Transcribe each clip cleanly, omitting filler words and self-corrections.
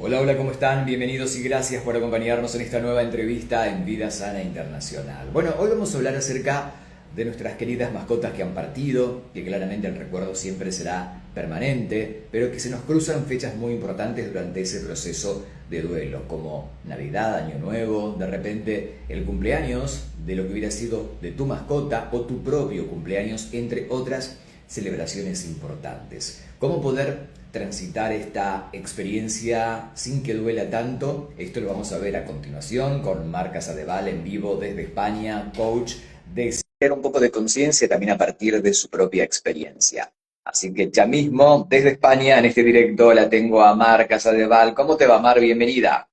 Hola, hola, ¿cómo están? Bienvenidos y gracias por acompañarnos en esta nueva entrevista en Vida Sana Internacional. Bueno, hoy vamos a hablar acerca de nuestras queridas mascotas que han partido, que claramente el recuerdo siempre será permanente, pero que se nos cruzan fechas muy importantes durante ese proceso de duelo, como Navidad, Año Nuevo, de repente el cumpleaños de lo que hubiera sido de tu mascota o tu propio cumpleaños, entre otras celebraciones importantes. ¿Cómo poder transitar esta experiencia sin que duela tanto? Esto lo vamos a ver a continuación con Marc Casadevall en vivo desde España, coach de tener un poco de conciencia también a partir de su propia experiencia. Así que ya mismo, desde España, en este directo, la tengo a Marc Casadevall. ¿Cómo te va, Mar? Bienvenida.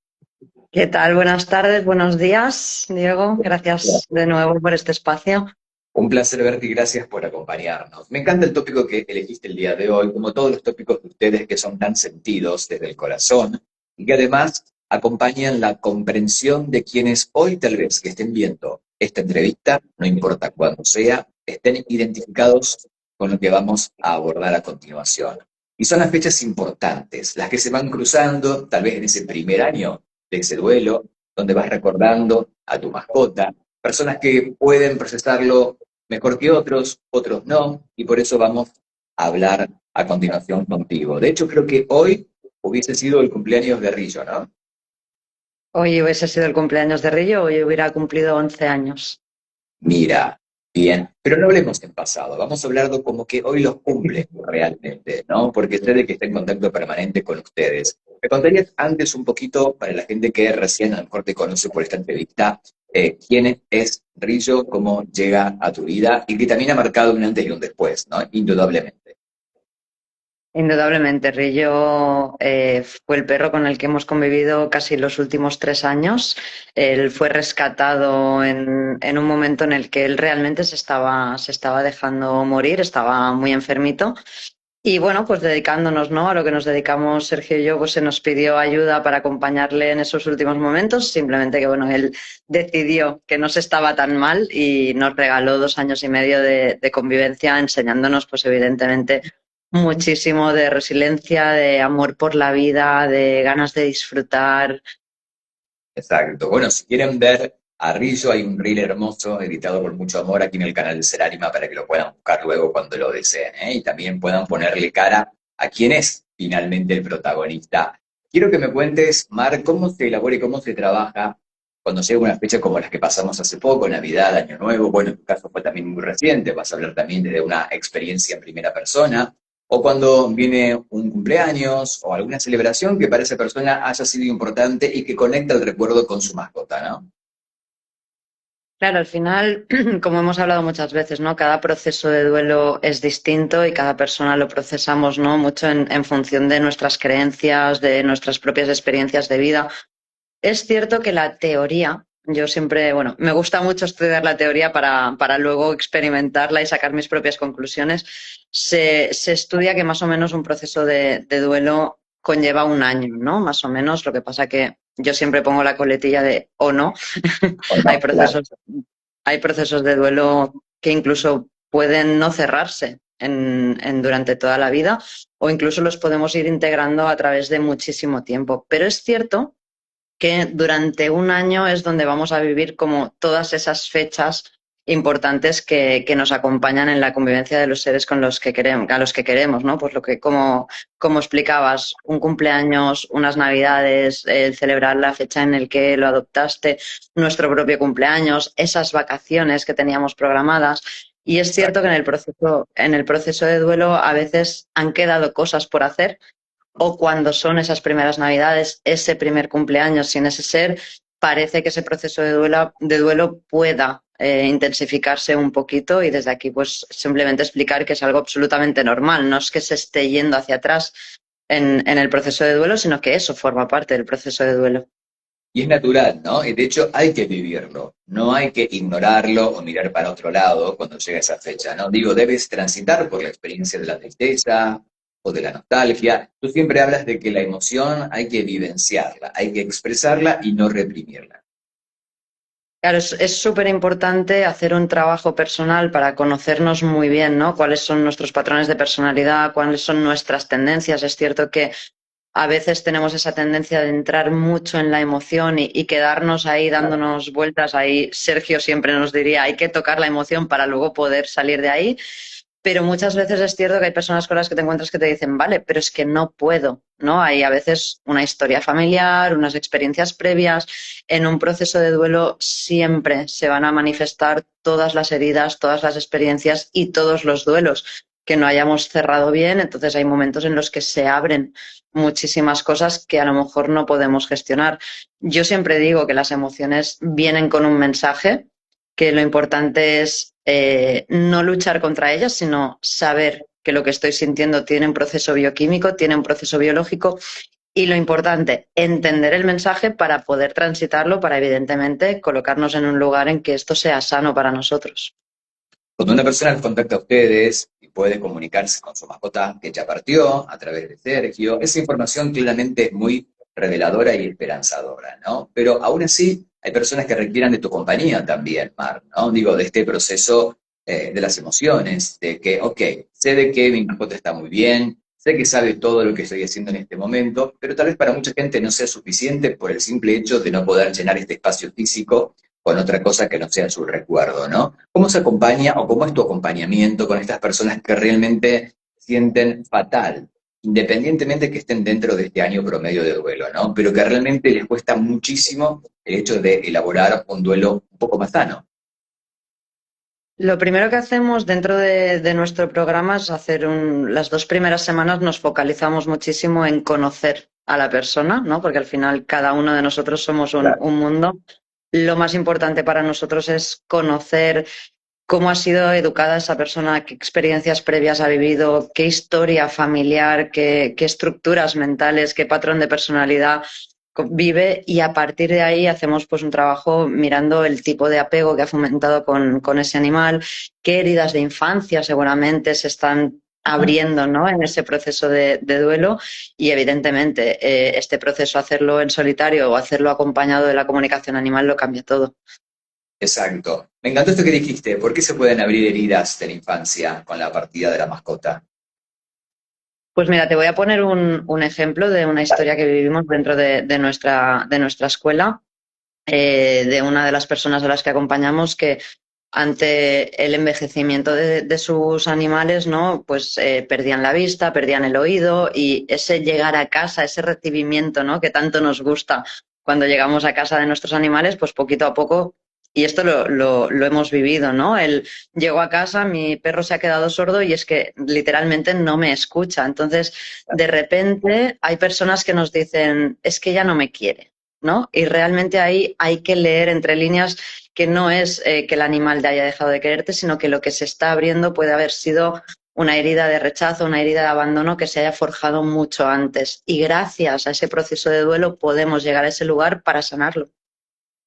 ¿Qué tal? Buenas tardes, buenos días, Diego. Gracias de nuevo por este espacio. Un placer verte y gracias por acompañarnos. Me encanta el tópico que elegiste el día de hoy, como todos los tópicos de ustedes que son tan sentidos desde el corazón y que además acompañan la comprensión de quienes hoy tal vez que estén viendo esta entrevista, no importa cuándo sea, estén identificados con lo que vamos a abordar a continuación. Y son las fechas importantes, las que se van cruzando tal vez en ese primer año de ese duelo, donde vas recordando a tu mascota, personas que pueden procesarlo mejor que otros, otros no, y por eso vamos a hablar a continuación contigo. De hecho, creo que hoy hubiese sido el cumpleaños de Rillo, ¿no? Hoy hubiese sido el cumpleaños de Rillo, hoy hubiera cumplido 11 años. Mira, bien, pero no hablemos en pasado, vamos a hablar de como que hoy los cumple realmente, ¿no? Porque sé de que está en contacto permanente con ustedes. ¿Me contarías antes un poquito, para la gente que recién a lo mejor te conoce por esta entrevista, quién es Rillo, cómo llega a tu vida y que también ha marcado un antes y un después, ¿no? Indudablemente. Indudablemente, Rillo fue el perro con el que hemos convivido casi los últimos 3 años. Él fue rescatado en un momento en el que él realmente se estaba dejando morir, estaba muy enfermito. Y bueno, pues dedicándonos, ¿no?, a lo que nos dedicamos Sergio y yo, pues se nos pidió ayuda para acompañarle en esos últimos momentos. Simplemente que, bueno, él decidió que no se estaba tan mal y nos regaló 2 años y medio de convivencia, enseñándonos, pues evidentemente, muchísimo de resiliencia, de amor por la vida, de ganas de disfrutar. Exacto. Bueno, si quieren ver a Rillo, hay un reel hermoso editado por mucho amor aquí en el canal de Seránima para que lo puedan buscar luego cuando lo deseen, ¿eh? Y también puedan ponerle cara a quién es finalmente el protagonista. Quiero que me cuentes, Mar, cómo se elabora y cómo se trabaja cuando llega una fecha como las que pasamos hace poco, Navidad, Año Nuevo. Bueno, en tu caso fue también muy reciente, vas a hablar también desde una experiencia en primera persona. O cuando viene un cumpleaños o alguna celebración que para esa persona haya sido importante y que conecta el recuerdo con su mascota, ¿no? Claro, al final, como hemos hablado muchas veces, ¿no? Cada proceso de duelo es distinto y cada persona lo procesamos, ¿no?, mucho en función de nuestras creencias, de nuestras propias experiencias de vida. Es cierto que la teoría, yo siempre, bueno, me gusta mucho estudiar la teoría para luego experimentarla y sacar mis propias conclusiones. Se estudia que más o menos un proceso de duelo conlleva un año, ¿no? Más o menos. Lo que pasa que yo siempre pongo la coletilla de o no. ¿O Hay no? Claro. procesos, hay procesos de duelo que incluso pueden no cerrarse durante toda la vida o incluso los podemos ir integrando a través de muchísimo tiempo. Pero es cierto que durante un año es donde vamos a vivir como todas esas fechas importantes que nos acompañan en la convivencia de los seres con los que queremos, a los que queremos, ¿no? Pues lo que, como explicabas, un cumpleaños, unas navidades, el celebrar la fecha en el que lo adoptaste, nuestro propio cumpleaños, esas vacaciones que teníamos programadas. Y es cierto que Exacto. en el proceso de duelo a veces han quedado cosas por hacer o cuando son esas primeras navidades, ese primer cumpleaños sin ese ser, parece que ese proceso de duelo pueda intensificarse un poquito y desde aquí pues simplemente explicar que es algo absolutamente normal, no es que se esté yendo hacia atrás en el proceso de duelo, sino que eso forma parte del proceso de duelo. Y es natural, ¿no? Y de hecho hay que vivirlo, no hay que ignorarlo o mirar para otro lado cuando llega esa fecha, ¿no? Digo, debes transitar por la experiencia de la tristeza o de la nostalgia. Tú siempre hablas de que la emoción hay que vivenciarla, hay que expresarla y no reprimirla. Claro, es súper importante hacer un trabajo personal para conocernos muy bien, ¿no? Cuáles son nuestros patrones de personalidad, cuáles son nuestras tendencias. Es cierto que a veces tenemos esa tendencia de entrar mucho en la emoción y quedarnos ahí dándonos vueltas. Ahí Sergio siempre nos diría, hay que tocar la emoción para luego poder salir de ahí. Pero muchas veces es cierto que hay personas con las que te encuentras que te dicen, vale, pero es que no puedo, ¿no? Hay a veces una historia familiar, unas experiencias previas. En un proceso de duelo siempre se van a manifestar todas las heridas, todas las experiencias y todos los duelos que no hayamos cerrado bien. Entonces hay momentos en los que se abren muchísimas cosas que a lo mejor no podemos gestionar. Yo siempre digo que las emociones vienen con un mensaje, que lo importante es no luchar contra ellas, sino saber que lo que estoy sintiendo tiene un proceso bioquímico, tiene un proceso biológico y lo importante, entender el mensaje para poder transitarlo, para evidentemente colocarnos en un lugar en que esto sea sano para nosotros. Cuando una persona los contacta a ustedes y puede comunicarse con su mascota que ya partió a través de Sergio, esa información claramente es muy reveladora y esperanzadora, ¿no? Pero aún así hay personas que requieran de tu compañía también, Mar, ¿no? Digo, de este proceso de las emociones, de que, ok, sé de que mi mascota está muy bien, sé que sabe todo lo que estoy haciendo en este momento, pero tal vez para mucha gente no sea suficiente por el simple hecho de no poder llenar este espacio físico con otra cosa que no sea su recuerdo, ¿no? ¿Cómo se acompaña o cómo es tu acompañamiento con estas personas que realmente sienten fatal, independientemente que estén dentro de este año promedio de duelo, ¿no? Pero que realmente les cuesta muchísimo el hecho de elaborar un duelo un poco más sano. Lo primero que hacemos dentro de nuestro programa es hacer las 2 primeras semanas nos focalizamos muchísimo en conocer a la persona, ¿no? Porque al final cada uno de nosotros somos Claro. un mundo. Lo más importante para nosotros es conocer cómo ha sido educada esa persona, qué experiencias previas ha vivido, qué historia familiar, qué estructuras mentales, qué patrón de personalidad vive y a partir de ahí hacemos pues un trabajo mirando el tipo de apego que ha fomentado con ese animal, qué heridas de infancia seguramente se están abriendo, ¿no? En ese proceso de duelo y evidentemente este proceso hacerlo en solitario o hacerlo acompañado de la comunicación animal lo cambia todo. Exacto. Me encantó esto que dijiste. ¿Por qué se pueden abrir heridas de la infancia con la partida de la mascota? Pues mira, te voy a poner un ejemplo de una historia que vivimos dentro de nuestra escuela, de una de las personas a las que acompañamos que ante el envejecimiento de sus animales, ¿no? Pues perdían la vista, perdían el oído y ese llegar a casa, ese recibimiento, ¿no? Que tanto nos gusta cuando llegamos a casa de nuestros animales, pues poquito a poco, y esto lo hemos vivido, ¿no? Llego a casa, mi perro se ha quedado sordo y es que literalmente no me escucha. Entonces, de repente hay personas que nos dicen, es que ya no me quiere, ¿no? Y realmente ahí hay que leer entre líneas que no es que el animal te haya dejado de quererte, sino que lo que se está abriendo puede haber sido una herida de rechazo, una herida de abandono que se haya forjado mucho antes. Y gracias a ese proceso de duelo podemos llegar a ese lugar para sanarlo.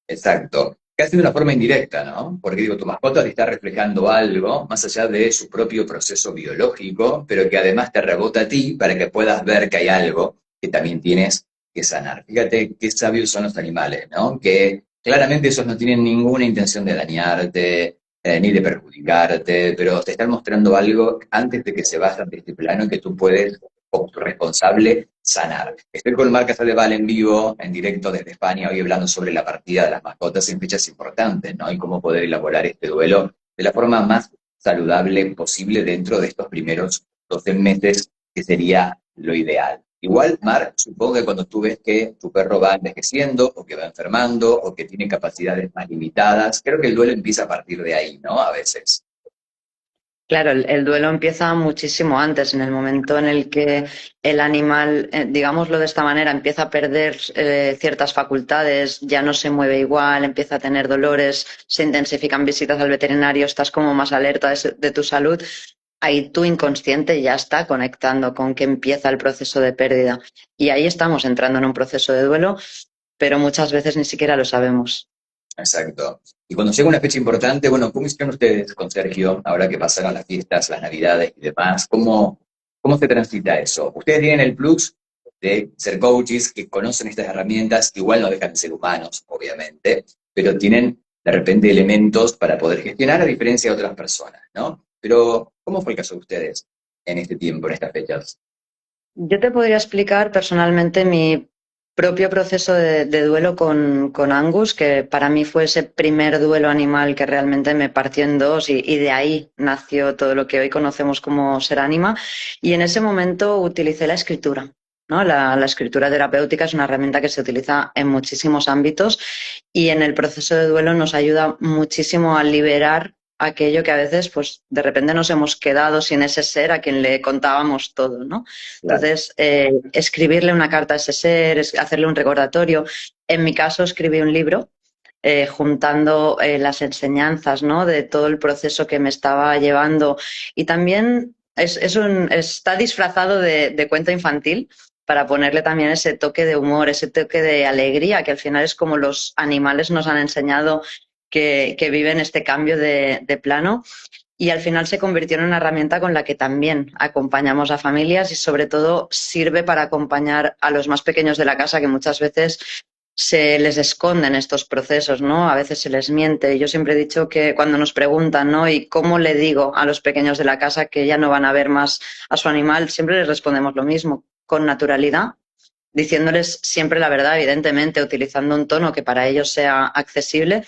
Exacto. Casi de una forma indirecta, ¿no? Porque digo, tu mascota te está reflejando algo más allá de su propio proceso biológico, pero que además te rebota a ti para que puedas ver que hay algo que también tienes que sanar. Fíjate qué sabios son los animales, ¿no? Que claramente esos no tienen ninguna intención de dañarte, ni de perjudicarte, pero te están mostrando algo antes de que se vayan de este plano que tú puedes, como tu responsable, sanar. Estoy con Marc Casadeval en vivo, en directo desde España, hoy hablando sobre la partida de las mascotas en fechas importantes, ¿no? Y cómo poder elaborar este duelo de la forma más saludable posible dentro de estos primeros 12 meses, que sería lo ideal. Igual, Mar, supongo que cuando tú ves que tu perro va envejeciendo, o que va enfermando, o que tiene capacidades más limitadas, creo que el duelo empieza a partir de ahí, ¿no? A veces. Claro, el duelo empieza muchísimo antes, en el momento en el que el animal, digámoslo de esta manera, empieza a perder ciertas facultades, ya no se mueve igual, empieza a tener dolores, se intensifican visitas al veterinario, estás como más alerta de tu salud. Ahí tu inconsciente ya está conectando con que empieza el proceso de pérdida. Y ahí estamos entrando en un proceso de duelo, pero muchas veces ni siquiera lo sabemos. Exacto. Y cuando llega una fecha importante, bueno, ¿cómo hicieron ustedes con Sergio, ahora que pasaron las fiestas, las navidades y demás? ¿Cómo se transita eso? Ustedes tienen el plus de ser coaches que conocen estas herramientas, igual no dejan de ser humanos, obviamente, pero tienen de repente elementos para poder gestionar a diferencia de otras personas, ¿no? Pero, ¿cómo fue el caso de ustedes en este tiempo, en estas fechas? Yo te podría explicar personalmente mi propio proceso de duelo con Angus, que para mí fue ese primer duelo animal que realmente me partió en dos y de ahí nació todo lo que hoy conocemos como ser ánima. Y en ese momento utilicé la escritura. ¿No? La escritura terapéutica es una herramienta que se utiliza en muchísimos ámbitos y en el proceso de duelo nos ayuda muchísimo a liberar aquello que a veces, pues, de repente nos hemos quedado sin ese ser a quien le contábamos todo, ¿no? Claro. Entonces, escribirle una carta a ese ser, hacerle un recordatorio. En mi caso, escribí un libro juntando las enseñanzas, ¿no? De todo el proceso que me estaba llevando. Y también está disfrazado de cuento infantil para ponerle también ese toque de humor, ese toque de alegría, que al final es como los animales nos han enseñado que viven este cambio de plano y al final se convirtió en una herramienta con la que también acompañamos a familias y sobre todo sirve para acompañar a los más pequeños de la casa que muchas veces se les esconden estos procesos, ¿no? A veces se les miente. Yo siempre he dicho que cuando nos preguntan, ¿no? ¿Y cómo le digo a los pequeños de la casa que ya no van a ver más a su animal? Siempre les respondemos lo mismo, con naturalidad, diciéndoles siempre la verdad, evidentemente, utilizando un tono que para ellos sea accesible,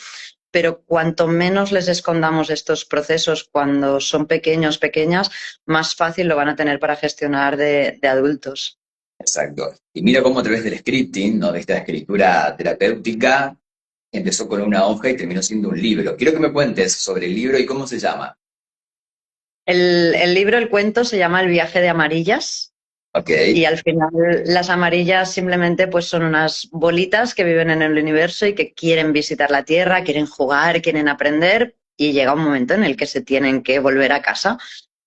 pero cuanto menos les escondamos estos procesos cuando son pequeños, pequeñas, más fácil lo van a tener para gestionar de adultos. Exacto. Y mira cómo a través del scripting, ¿no? De esta escritura terapéutica, empezó con una hoja y terminó siendo un libro. Quiero que me cuentes sobre el libro y cómo se llama. El libro, el cuento, se llama El viaje de amarillas. Ok, Y al final las amarillas simplemente pues son unas bolitas que viven en el universo y que quieren visitar la Tierra, quieren jugar, quieren aprender y llega un momento en el que se tienen que volver a casa.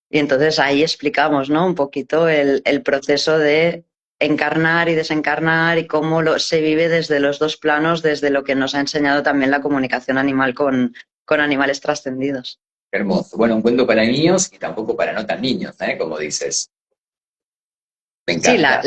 Y entonces ahí explicamos, ¿no? Un poquito el proceso de encarnar y desencarnar y cómo se vive desde los dos planos, desde lo que nos ha enseñado también la comunicación animal con animales trascendidos. hermoso. Bueno, un cuento para niños y tampoco para no tan niños, ¿eh? Como dices. Me Sí, encanta.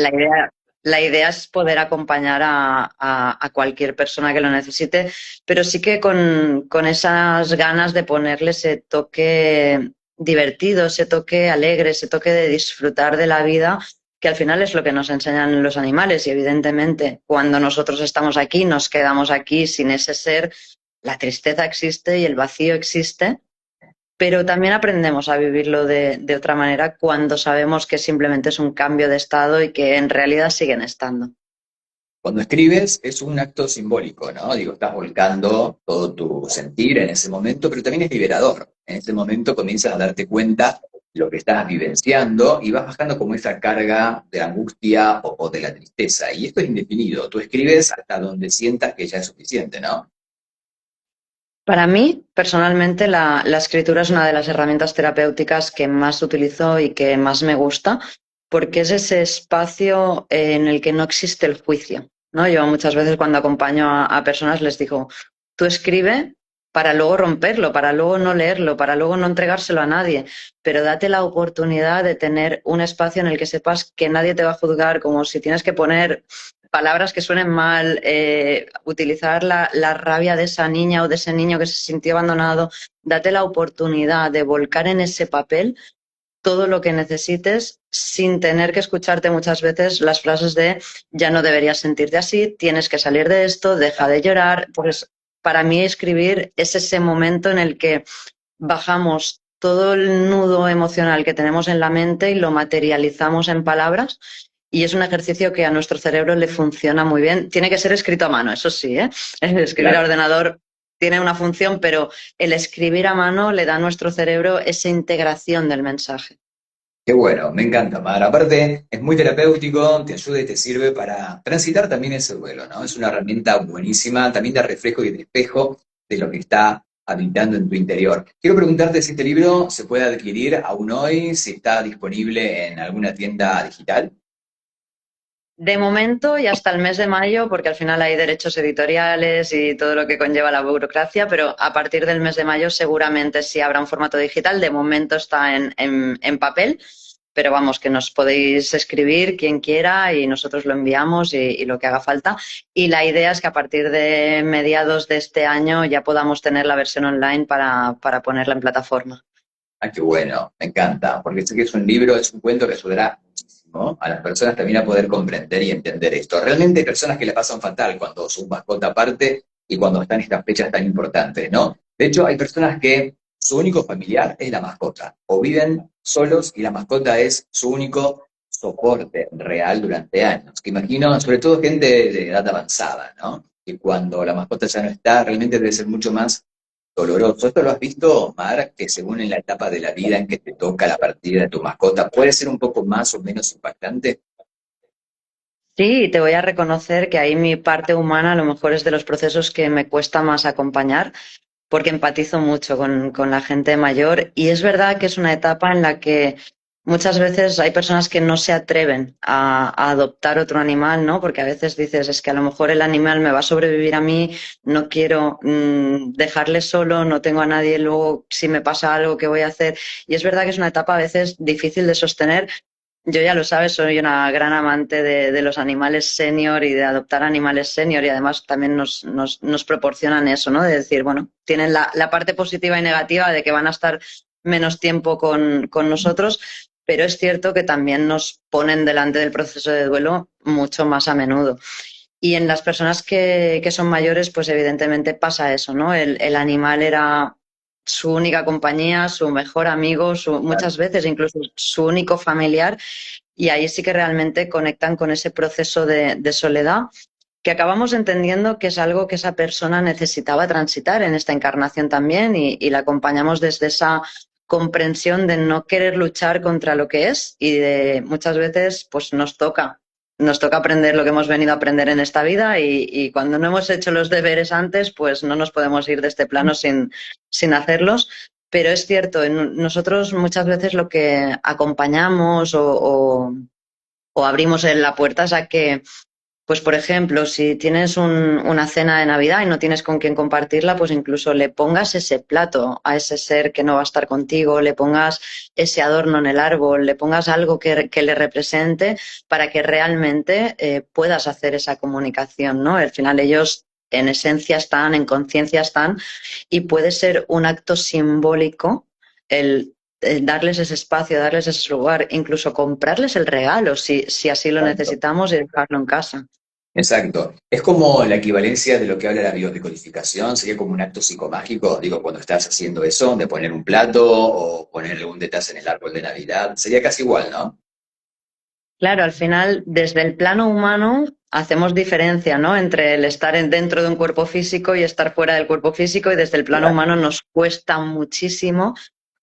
la idea es poder acompañar a cualquier persona que lo necesite, pero sí que con esas ganas de ponerle ese toque divertido, ese toque alegre, ese toque de disfrutar de la vida, que al final es lo que nos enseñan los animales. Y evidentemente, cuando nosotros estamos aquí, nos quedamos aquí sin ese ser, la tristeza existe y el vacío existe, pero también aprendemos a vivirlo de otra manera cuando sabemos que simplemente es un cambio de estado y que en realidad siguen estando. Cuando escribes es un acto simbólico, ¿no? Digo, estás volcando todo tu sentir en ese momento, pero también es liberador. En ese momento comienzas a darte cuenta de lo que estás vivenciando y vas bajando como esa carga de la angustia o de la tristeza. Y esto es indefinido. Tú escribes hasta donde sientas que ya es suficiente, ¿no? Para mí, personalmente, la escritura es una de las herramientas terapéuticas que más utilizo y que más me gusta, porque es ese espacio en el que no existe el juicio, ¿no? Yo muchas veces cuando acompaño a personas les digo, tú escribe para luego romperlo, para luego no leerlo, para luego no entregárselo a nadie, pero date la oportunidad de tener un espacio en el que sepas que nadie te va a juzgar, como si tienes que poner palabras que suenen mal, utilizar la rabia de esa niña o de ese niño que se sintió abandonado, date la oportunidad de volcar en ese papel todo lo que necesites sin tener que escucharte muchas veces las frases de ya no deberías sentirte así, tienes que salir de esto, deja de llorar. Pues para mí escribir es ese momento en el que bajamos todo el nudo emocional que tenemos en la mente y lo materializamos en palabras. Y es un ejercicio que a nuestro cerebro le funciona muy bien. Tiene que ser escrito a mano, eso sí, ¿eh? Escribir a Claro. ordenador tiene una función, pero el escribir a mano le da a nuestro cerebro esa integración del mensaje. Qué bueno, me encanta, Mar. Aparte, es muy terapéutico, te ayuda y te sirve para transitar también ese duelo, ¿no? Es una herramienta buenísima, también de reflejo y de espejo de lo que está habitando en tu interior. Quiero preguntarte si este libro se puede adquirir aún hoy, si está disponible en alguna tienda digital. De momento y hasta el mes de mayo, porque al final hay derechos editoriales y todo lo que conlleva la burocracia, pero a partir del mes de mayo seguramente sí habrá un formato digital. De momento está en papel, pero vamos, que nos podéis escribir quien quiera y nosotros lo enviamos y lo que haga falta. Y la idea es que a partir de mediados de este año ya podamos tener la versión online para ponerla en plataforma. Ah, qué bueno, me encanta, porque sé que es un libro, es un cuento que ayudará muchísimo a las personas también a poder comprender y entender esto. Realmente hay personas que la pasan fatal cuando su mascota parte y cuando están estas fechas tan importantes, ¿no? De hecho, hay personas que su único familiar es la mascota, o viven solos y la mascota es su único soporte real durante años. Que imagino, sobre todo gente de edad avanzada, ¿no? Y cuando la mascota ya no está, realmente debe ser mucho más doloroso. ¿Esto lo has visto, Mar, que según en la etapa de la vida en que te toca la partida de tu mascota, puede ser un poco más o menos impactante? Sí, te voy a reconocer que ahí mi parte humana a lo mejor es de los procesos que me cuesta más acompañar, porque empatizo mucho con la gente mayor y es verdad que es una etapa en la que muchas veces hay personas que no se atreven a adoptar otro animal, ¿no? Porque a veces dices, es que a lo mejor el animal me va a sobrevivir a mí, no quiero dejarle solo, no tengo a nadie, luego si me pasa algo, ¿qué voy a hacer? Y es verdad que es una etapa a veces difícil de sostener. Yo ya lo sabes, soy una gran amante de los animales senior y de adoptar animales senior y además también nos proporcionan eso, ¿no? De decir, bueno, tienen la parte positiva y negativa de que van a estar menos tiempo con nosotros, pero es cierto que también nos ponen delante del proceso de duelo mucho más a menudo. Y en las personas que son mayores, pues evidentemente pasa eso, ¿no? El animal era su única compañía, su mejor amigo, muchas veces incluso su único familiar, y ahí sí que realmente conectan con ese proceso de soledad que acabamos entendiendo que es algo que esa persona necesitaba transitar en esta encarnación también y la acompañamos desde esa comprensión de no querer luchar contra lo que es y de muchas veces pues nos toca aprender lo que hemos venido a aprender en esta vida y cuando no hemos hecho los deberes antes pues no nos podemos ir de este plano sin hacerlos. Pero es cierto, nosotros muchas veces lo que acompañamos o abrimos en la puerta es a que pues, por ejemplo, si tienes una cena de Navidad y no tienes con quién compartirla, pues incluso le pongas ese plato a ese ser que no va a estar contigo, le pongas ese adorno en el árbol, le pongas algo que le represente para que realmente puedas hacer esa comunicación, ¿no? Al final ellos en esencia están, en conciencia están, y puede ser un acto simbólico el darles ese espacio, darles ese lugar, incluso comprarles el regalo si así lo Exacto. necesitamos y dejarlo en casa. Exacto. Es como la equivalencia de lo que habla la biodecodificación, sería como un acto psicomágico, digo, cuando estás haciendo eso, de poner un plato o poner algún detalle en el árbol de Navidad, sería casi igual, ¿no? Claro, al final, desde el plano humano, hacemos diferencia, ¿no? Entre el estar dentro de un cuerpo físico y estar fuera del cuerpo físico, y desde el plano humano nos cuesta muchísimo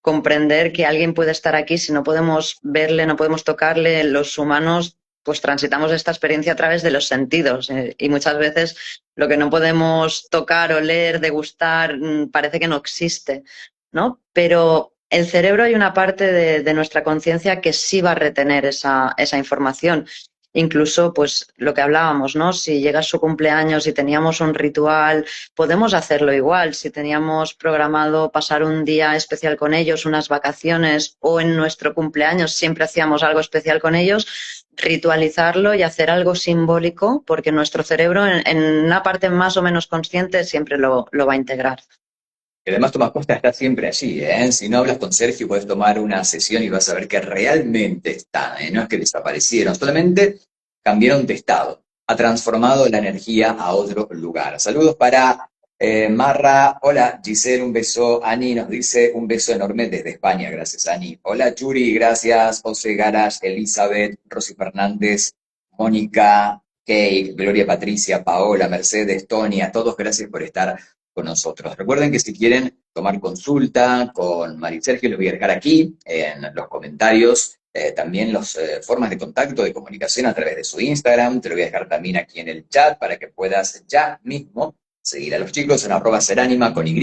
comprender que alguien puede estar aquí si no podemos verle, no podemos tocarle. Los humanos, pues transitamos esta experiencia a través de los sentidos, y muchas veces lo que no podemos tocar, oler, degustar, parece que no existe, ¿no? Pero el cerebro hay una parte de nuestra conciencia que sí va a retener esa información. Incluso, pues lo que hablábamos, ¿no? Si llega su cumpleaños y teníamos un ritual, podemos hacerlo igual. Si teníamos programado pasar un día especial con ellos, unas vacaciones o en nuestro cumpleaños siempre hacíamos algo especial con ellos, ritualizarlo y hacer algo simbólico, porque nuestro cerebro en una parte más o menos consciente siempre lo va a integrar. Y además Tomás Costa está siempre allí, ¿eh? Si no hablas con Sergio, puedes tomar una sesión y vas a ver que realmente están, ¿eh? No es que desaparecieron, solamente cambiaron de estado. Ha transformado la energía a otro lugar. Saludos para Marra. Hola, Giselle, un beso. Ani nos dice un beso enorme desde España. Gracias, Ani. Hola, Yuri, gracias. José Garas, Elizabeth, Rosy Fernández, Mónica, Kate, Gloria Patricia, Paola, Mercedes, Tony, a todos gracias por estar con nosotros. Recuerden que si quieren tomar consulta con Mari Sergio, les voy a dejar aquí en los comentarios también las formas de contacto, de comunicación a través de su Instagram. Te lo voy a dejar también aquí en el chat para que puedas ya mismo seguir a los chicos en @seranima con Y,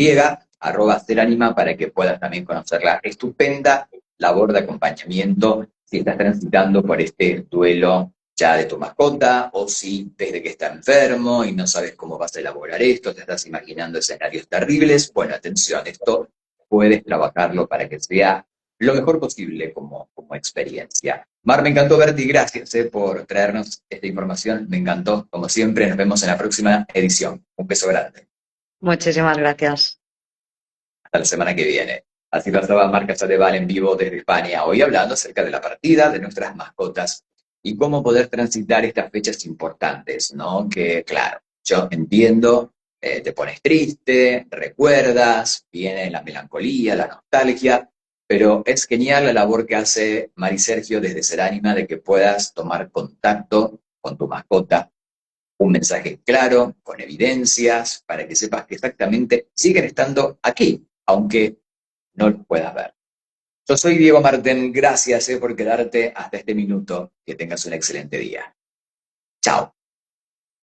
@seranima para que puedas también conocer la estupenda labor de acompañamiento si estás transitando por este duelo ya de tu mascota, o si desde que está enfermo y no sabes cómo vas a elaborar esto, te estás imaginando escenarios terribles. Bueno, atención, esto puedes trabajarlo para que sea lo mejor posible como experiencia. Mar, me encantó verte y gracias por traernos esta información. Me encantó, como siempre. Nos vemos en la próxima edición. Un beso grande. Muchísimas gracias. Hasta la semana que viene. Así pasaba Mar Casadeval en vivo desde España, hoy hablando acerca de la partida de nuestras mascotas y cómo poder transitar estas fechas importantes, ¿no? Que, claro, yo entiendo, te pones triste, recuerdas, viene la melancolía, la nostalgia, pero es genial la labor que hace Mari Sergio desde Seránima de que puedas tomar contacto con tu mascota, un mensaje claro, con evidencias, para que sepas que exactamente siguen estando aquí, aunque no los puedas ver. Yo soy Diego Marten, gracias por quedarte hasta este minuto, que tengas un excelente día. Chao.